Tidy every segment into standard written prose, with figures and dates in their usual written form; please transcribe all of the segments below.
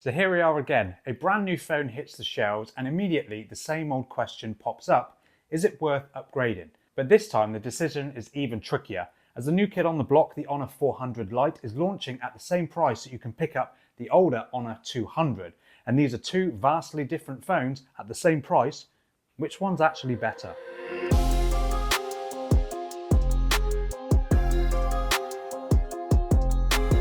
So here we are again, a brand new phone hits the shelves and immediately the same old question pops up. Is it worth upgrading? But this time the decision is even trickier, as the new kid on the block, the Honor 400 Lite, is launching at the same price that you can pick up the older Honor 200. And these are two vastly different phones at the same price. Which one's actually better?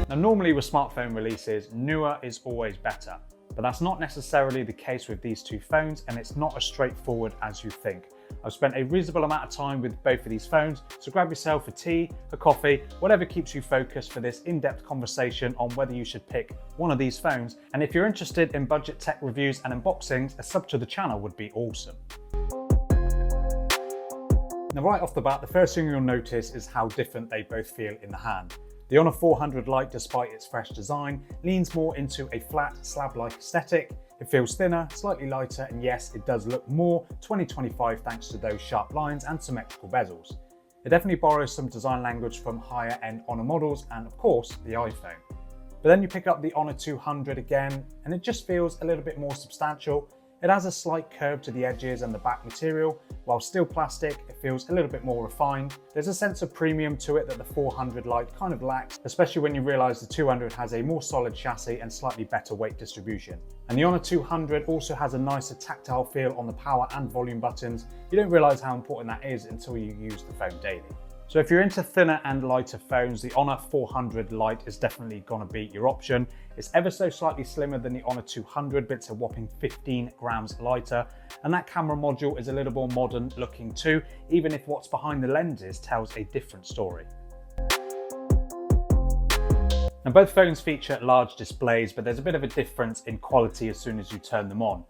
Now, normally with smartphone releases, newer is always better, but that's not necessarily the case with these two phones, and it's not as straightforward as you think. I've spent a reasonable amount of time with both of these phones, so grab yourself a tea, a coffee, whatever keeps you focused for this in-depth conversation on whether you should pick one of these phones. And if you're interested in budget tech reviews and unboxings, a sub to the channel would be awesome. Now, right off the bat, the first thing you'll notice is how different they both feel in the hand. The Honor 400 Lite, despite its fresh design, leans more into a flat, slab-like aesthetic. It feels thinner, slightly lighter, and yes, it does look more 2025 thanks to those sharp lines and symmetrical bezels. It definitely borrows some design language from higher-end Honor models and, of course, the iPhone. But then you pick up the Honor 200 again, and it just feels a little bit more substantial. It has a slight curve to the edges and the back material. While still plastic, it feels a little bit more refined. There's a sense of premium to it that the 400 Lite kind of lacks, especially when you realize the 200 has a more solid chassis and slightly better weight distribution. And the Honor 200 also has a nicer tactile feel on the power and volume buttons. You don't realize how important that is until you use the phone daily. So if you're into thinner and lighter phones, the Honor 400 Lite is definitely gonna be your option. It's ever so slightly slimmer than the Honor 200, but it's a whopping 15 grams lighter. And that camera module is a little more modern looking too, even if what's behind the lenses tells a different story. Now, both phones feature large displays, but there's a bit of a difference in quality as soon as you turn them on.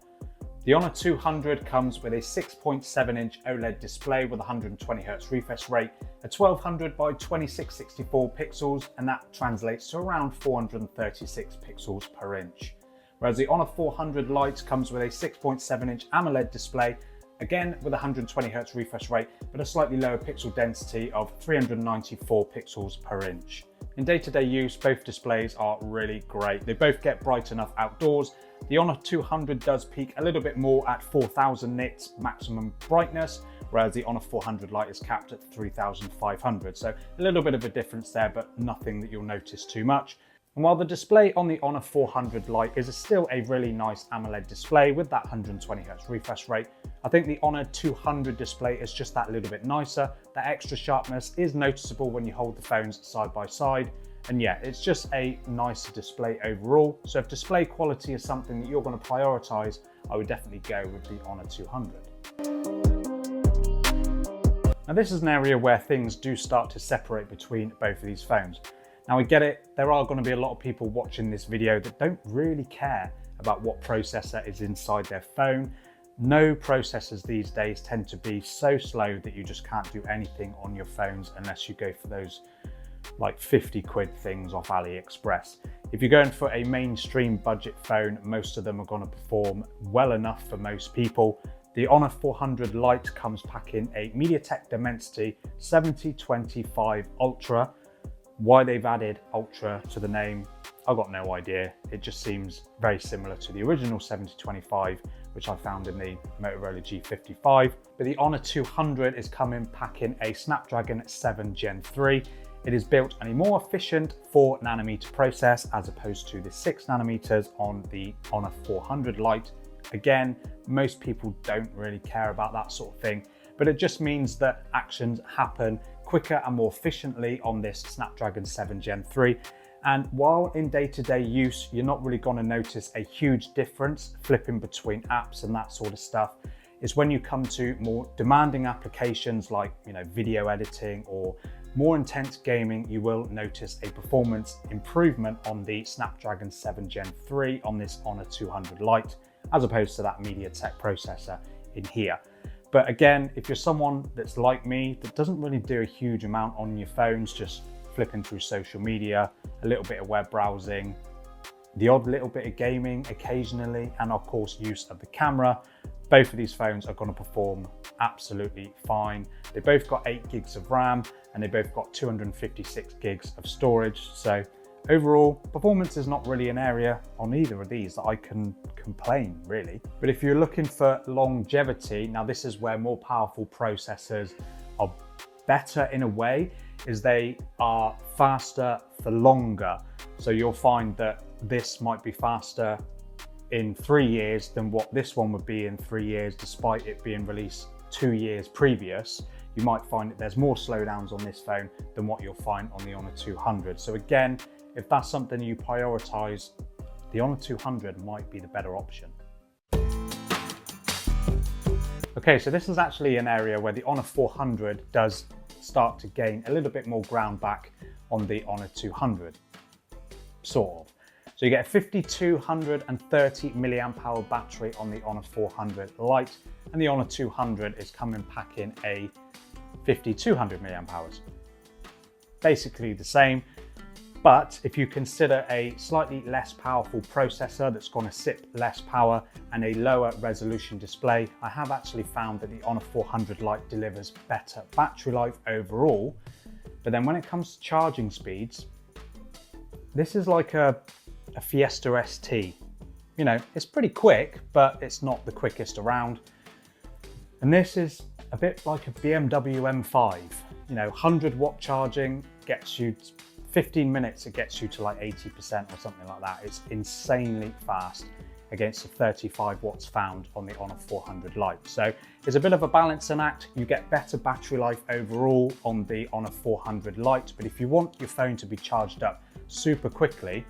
The Honor 200 comes with a 6.7-inch OLED display with 120Hz refresh rate, a 1200 by 2664 pixels, and that translates to around 436 pixels per inch. Whereas the Honor 400 Lite comes with a 6.7-inch AMOLED display, again with 120Hz refresh rate, but a slightly lower pixel density of 394 pixels per inch. In day-to-day use, both displays are really great. They both get bright enough outdoors. The Honor 200 does peak a little bit more at 4000 nits maximum brightness, whereas the Honor 400 Lite is capped at 3500. So a little bit of a difference there, but nothing that you'll notice too much. And while the display on the Honor 400 Lite is still a really nice AMOLED display with that 120Hz refresh rate, I think the Honor 200 display is just that little bit nicer. That extra sharpness is noticeable when you hold the phones side by side. And yeah, it's just a nicer display overall. So if display quality is something that you're going to prioritize, I would definitely go with the Honor 200. Now, this is an area where things do start to separate between both of these phones. Now, I get it, there are going to be a lot of people watching this video that don't really care about what processor is inside their phone. No processors these days tend to be so slow that you just can't do anything on your phones unless you go for those like 50 quid things off AliExpress. If you're going for a mainstream budget phone, most of them are going to perform well enough for most people. The Honor 400 Lite comes packing a MediaTek Dimensity 7025 Ultra. Why they've added Ultra to the name, I've got no idea. It just seems very similar to the original 7025, which I found in the Motorola G55. But the Honor 200 is coming packing a Snapdragon 7 Gen 3. It is built on a more efficient 4nm process as opposed to the 6nm on the Honor 400 Lite. Again, most people don't really care about that sort of thing, but it just means that actions happen quicker and more efficiently on this Snapdragon 7 Gen 3. And while in day-to-day use, you're not really going to notice a huge difference flipping between apps and that sort of stuff, is when you come to more demanding applications like, video editing or more intense gaming, you will notice a performance improvement on the Snapdragon 7 Gen 3 on this Honor 200 Lite, as opposed to that MediaTek processor in here. But again, if you're someone that's like me, that doesn't really do a huge amount on your phones, just flipping through social media, a little bit of web browsing, the odd little bit of gaming occasionally, and of course use of the camera, both of these phones are going to perform absolutely fine. They both got 8 gigs of RAM and they both got 256 gigs of storage. So Overall, performance is not really an area on either of these that I can complain really. But if you're looking for longevity, now this is where more powerful processors are better in a way, is they are faster for longer. So you'll find that this might be faster in 3 years than what this one would be in 3 years, despite it being released 2 years previous. You might find that there's more slowdowns on this phone than what you'll find on the Honor 200. So again, if that's something you prioritize, the Honor 200 might be the better option. Okay, so this is actually an area where the Honor 400 does start to gain a little bit more ground back on the Honor 200, sort of. So you get a 5230 milliamp hour battery on the Honor 400 Lite, and the Honor 200 is coming packing a 5200 milliamp hours. Basically the same, but if you consider a slightly less powerful processor that's going to sip less power and a lower resolution display, I have actually found that the Honor 400 Lite delivers better battery life overall. But then when it comes to charging speeds, this is like a Fiesta ST. You know, it's pretty quick, but it's not the quickest around. And this is a bit like a BMW M5. You know, 100-watt charging gets you 15 minutes, it gets you to like 80% or something like that. It's insanely fast against the 35 watts found on the Honor 400 Lite. So it's a bit of a balancing act. You get better battery life overall on the Honor 400 Lite, but if you want your phone to be charged up super quickly,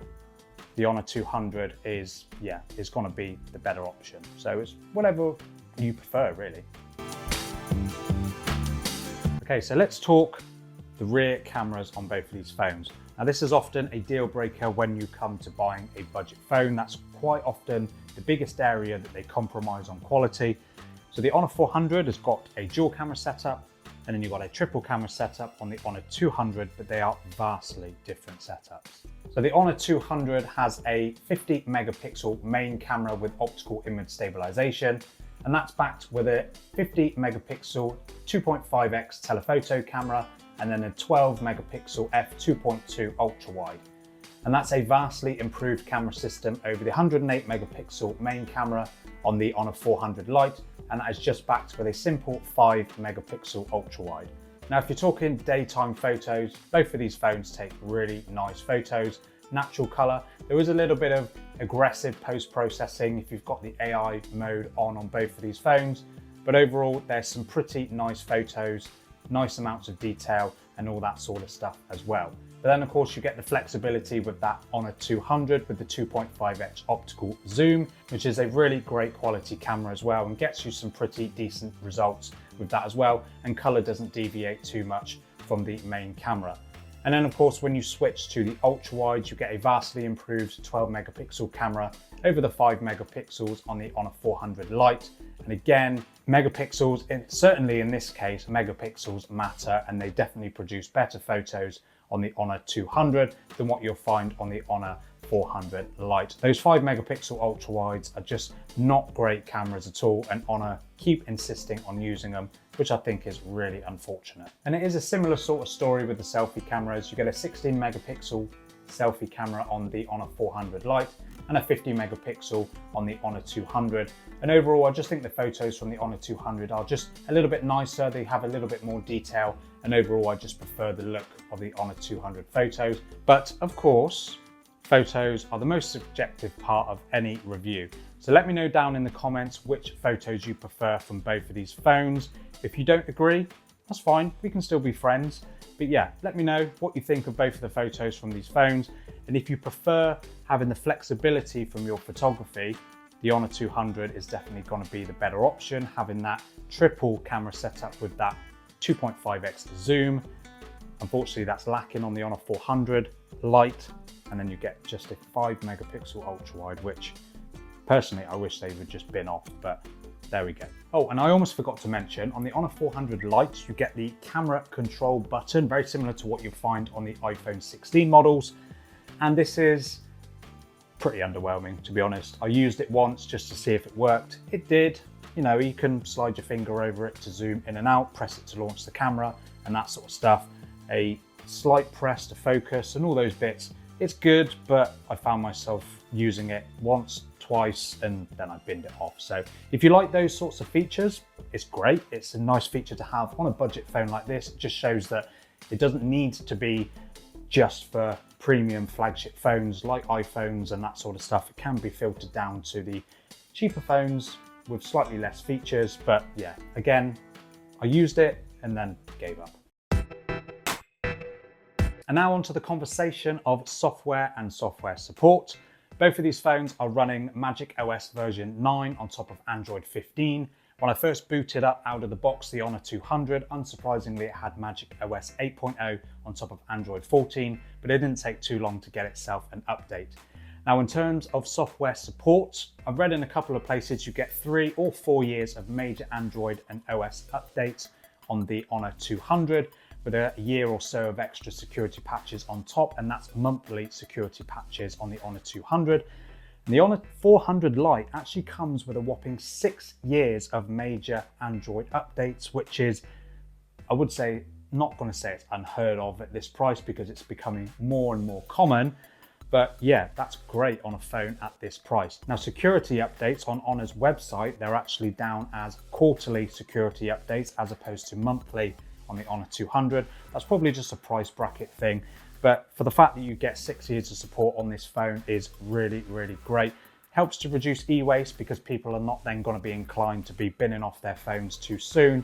the Honor 200 is going to be the better option. So it's whatever you prefer, really. Okay, so let's talk the rear cameras on both of these phones. Now this is often a deal breaker when you come to buying a budget phone. That's quite often the biggest area that they compromise on quality. So the Honor 400 has got a dual camera setup, and then you've got a triple camera setup on the Honor 200, but they are vastly different setups. So the Honor 200 has a 50 megapixel main camera with optical image stabilization, and that's backed with a 50 megapixel 2.5x telephoto camera and then a 12 megapixel f2.2 ultra wide. And that's a vastly improved camera system over the 108 megapixel main camera on the Honor 400 Lite, and that is just backed with a simple 5 megapixel ultra wide. Now, if you're talking daytime photos, both of these phones take really nice photos, natural color. There is a little bit of aggressive post-processing if you've got the AI mode on both of these phones, but overall there's some pretty nice photos, nice amounts of detail and all that sort of stuff as well. But then of course you get the flexibility with that Honor 200 with the 2.5x optical zoom, which is a really great quality camera as well and gets you some pretty decent results with that as well, and color doesn't deviate too much from the main camera. And then of course when you switch to the ultra wide, you get a vastly improved 12 megapixel camera over the 5 megapixels on the Honor 400 Lite. And again, megapixels, certainly in this case, megapixels matter, and they definitely produce better photos on the Honor 200 than what you'll find on the Honor 400 Lite. Those 5 megapixel ultra wides are just not great cameras at all, and Honor keep insisting on using them, which I think is really unfortunate. And it is a similar sort of story with the selfie cameras. You get a 16 megapixel selfie camera on the Honor 400 Lite and a 50 megapixel on the Honor 200. And overall, I just think the photos from the Honor 200 are just a little bit nicer. They have a little bit more detail, and overall, I just prefer the look of the Honor 200 photos. But of course, photos are the most subjective part of any review. So let me know down in the comments which photos you prefer from both of these phones. If you don't agree, that's fine, we can still be friends. But yeah, let me know what you think of both of the photos from these phones. And if you prefer having the flexibility from your photography, the Honor 200 is definitely going to be the better option, having that triple camera setup with that 2.5x zoom. Unfortunately, that's lacking on the Honor 400 Lite, and then you get just a 5 megapixel ultra wide, which personally I wish they would just bin off, but there we go. Oh, and I almost forgot to mention, on the Honor 400 Lite, you get the camera control button, very similar to what you'll find on the iPhone 16 models. And this is pretty underwhelming, to be honest. I used it once just to see if it worked. It did. You know, you can slide your finger over it to zoom in and out, press it to launch the camera and that sort of stuff. A slight press to focus and all those bits. It's good, but I found myself using it once, twice, and then I binned it off. So if you like those sorts of features, it's great. It's a nice feature to have on a budget phone like this. It just shows that it doesn't need to be just for premium flagship phones like iPhones and that sort of stuff. It can be filtered down to the cheaper phones with slightly less features. But yeah, again, I used it and then gave up. And now onto the conversation of software and software support. Both of these phones are running Magic OS version 9 on top of Android 15. When I first booted up out of the box the Honor 200, unsurprisingly it had Magic OS 8.0 on top of Android 14, but it didn't take too long to get itself an update. Now in terms of software support, I've read in a couple of places you get 3 or 4 years of major Android and OS updates on the Honor 200, with a year or so of extra security patches on top, and that's monthly security patches on the Honor 200. And the Honor 400 Lite actually comes with a whopping 6 years of major Android updates, which is, I would say, not going to say it's unheard of at this price because it's becoming more and more common. But yeah, that's great on a phone at this price. Now, security updates on Honor's website, they're actually down as quarterly security updates as opposed to monthly on the Honor 200. That's probably just a price bracket thing, but for the fact that you get 6 years of support on this phone is really, really great. Helps to reduce e-waste because people are not then going to be inclined to be binning off their phones too soon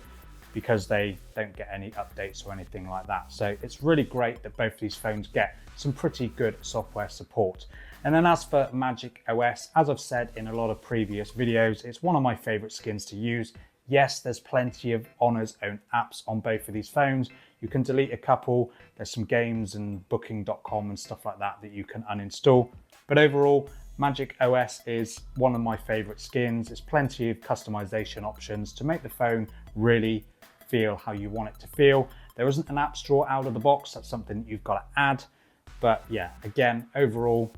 because they don't get any updates or anything like that. So it's really great that both of these phones get some pretty good software support. And then as for Magic OS, as I've said in a lot of previous videos, it's one of my favorite skins to use. Yes, there's plenty of Honor's own apps on both of these phones. You can delete a couple. There's some games and booking.com and stuff like that that you can uninstall. But overall, Magic OS is one of my favorite skins. There's plenty of customization options to make the phone really feel how you want it to feel. There isn't an app store out of the box. That's something that you've got to add. But yeah, again, overall,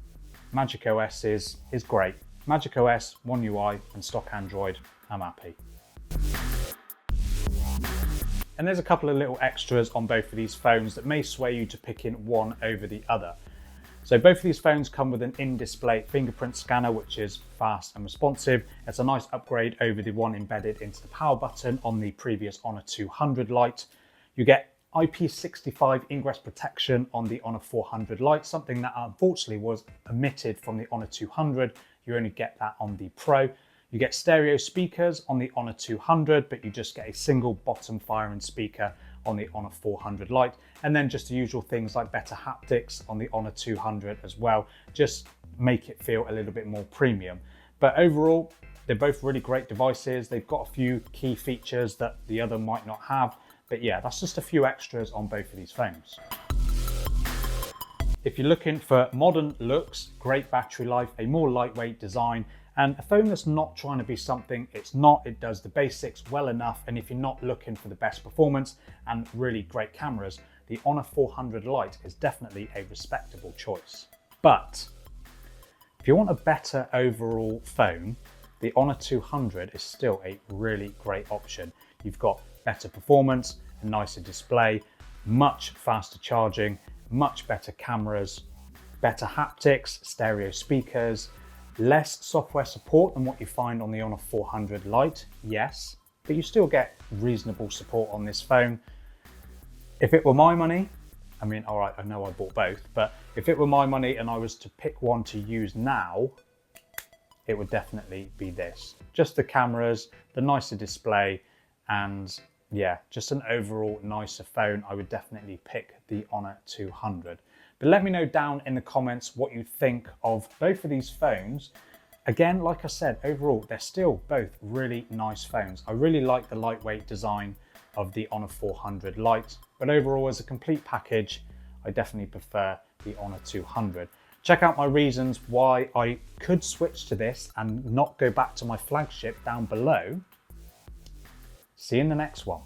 Magic OS is great. Magic OS, One UI and stock Android, I'm happy. And there's a couple of little extras on both of these phones that may sway you to picking one over the other. So both of these phones come with an in-display fingerprint scanner, which is fast and responsive. It's a nice upgrade over the one embedded into the power button on the previous Honor 200 Lite. You get IP65 ingress protection on the Honor 400 Lite, something that unfortunately was omitted from the Honor 200. You only get that on the Pro. You get stereo speakers on the Honor 200, but you just get a single bottom firing speaker on the Honor 400 Lite. And then just the usual things like better haptics on the Honor 200 as well. Just make it feel a little bit more premium. But overall, they're both really great devices. They've got a few key features that the other might not have. But yeah, that's just a few extras on both of these phones. If you're looking for modern looks, great battery life, a more lightweight design, and a phone that's not trying to be something it's not, it does the basics well enough. And if you're not looking for the best performance and really great cameras, the Honor 400 Lite is definitely a respectable choice. But if you want a better overall phone, the Honor 200 is still a really great option. You've got better performance, a nicer display, much faster charging, much better cameras, better haptics, stereo speakers, less software support than what you find on the Honor 400 Lite, yes, but you still get reasonable support on this phone. If it were my money, I mean, all right, I know I bought both, but if it were my money and I was to pick one to use now, it would definitely be this. Just the cameras, the nicer display, and yeah, just an overall nicer phone. I would definitely pick the Honor 200. But let me know down in the comments what you think of both of these phones. Again, like I said, overall, they're still both really nice phones. I really like the lightweight design of the Honor 400 Lite, but overall as a complete package, I definitely prefer the Honor 200. Check out my reasons why I could switch to this and not go back to my flagship down below. See you in the next one.